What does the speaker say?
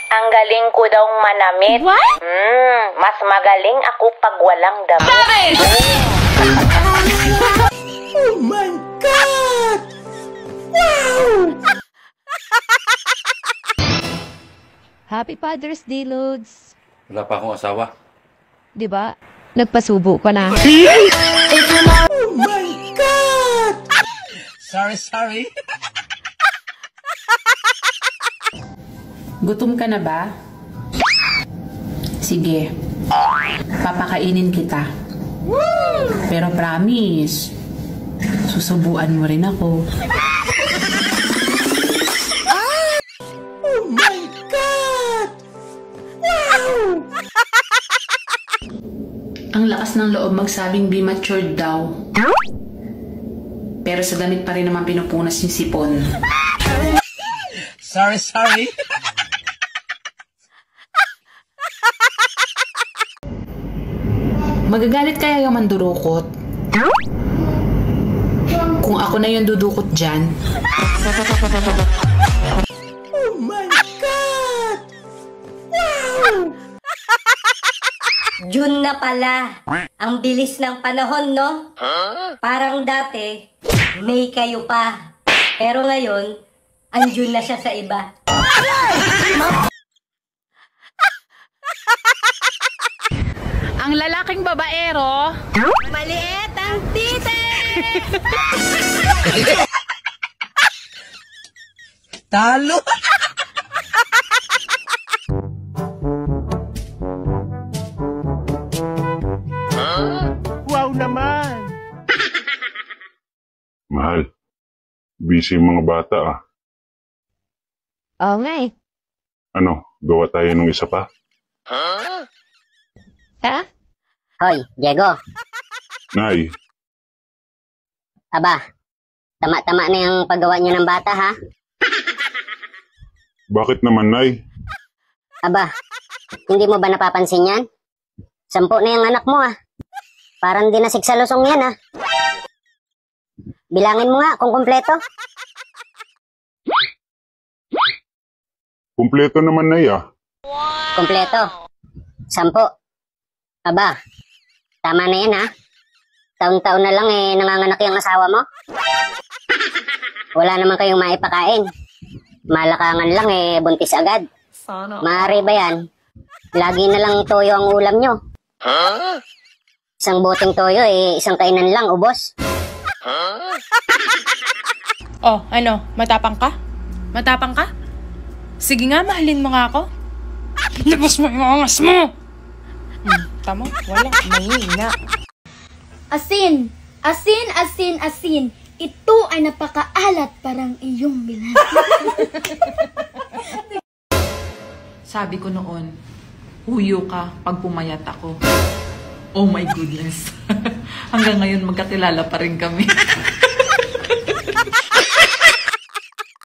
Ang galing ko daw manamit. What? Mas magaling ako pag walang damit. Oh my God! Wow! Happy Father's Day, Lods. Wala pa akong asawa. Di ba? Nagpasubo ka na. Oh my God! Sorry. Gutom ka na ba? Sige. Papakainin kita. Pero promise, susubuan mo rin ako. Oh my God! Wow! Ang lakas ng loob magsabing be matured daw. Pero sa damit pa rin naman pinupunas yung sipon. Sorry. Magagalit kaya yung mandurukot? Kung ako na yung dudukot dyan. Oh my God! Wow! June na pala. Ang bilis ng panahon, no? Parang dati, May kayo pa. Pero ngayon, June na siya sa iba. Ang lalaking babaero, Maliit ang tite! Talo! Wow naman! Mahal, busy yung mga bata ah. Oo nga eh. Ano, gawa tayo nung isa pa? Ha? Hoy, Diego. Nay, Aba, tama-tama na yung paggawa niyo ng bata, ha? bakit naman Nay? Aba, hindi mo ba napapansin yan? 10 na yung anak mo, ah. Parang di nasik sa lusong yan, ah. Bilangin mo nga kung kumpleto. Kumpleto naman Nay ah. Kumpleto. 10. Aba, tama na yan, ha? Taon-taon na lang nanganganak yung asawa mo. Wala naman kayong maipakain. Malakangan lang buntis agad. Maaari ba yan? Lagi na lang toyo ang ulam nyo. Isang boteng toyo isang kainan lang, ubos. Oh, ano? Matapang ka? Matapang ka? Sige nga, mahalin mo nga ako. Labas mo yung angas mo! Tama, wala. Mahina. Asin! Asin, asin, asin! Ito ay napakaalat parang iyong bilan. sabi ko noon, huyo ka pag pumayat ako. Oh my goodness. Hanggang ngayon magkakilala pa rin kami.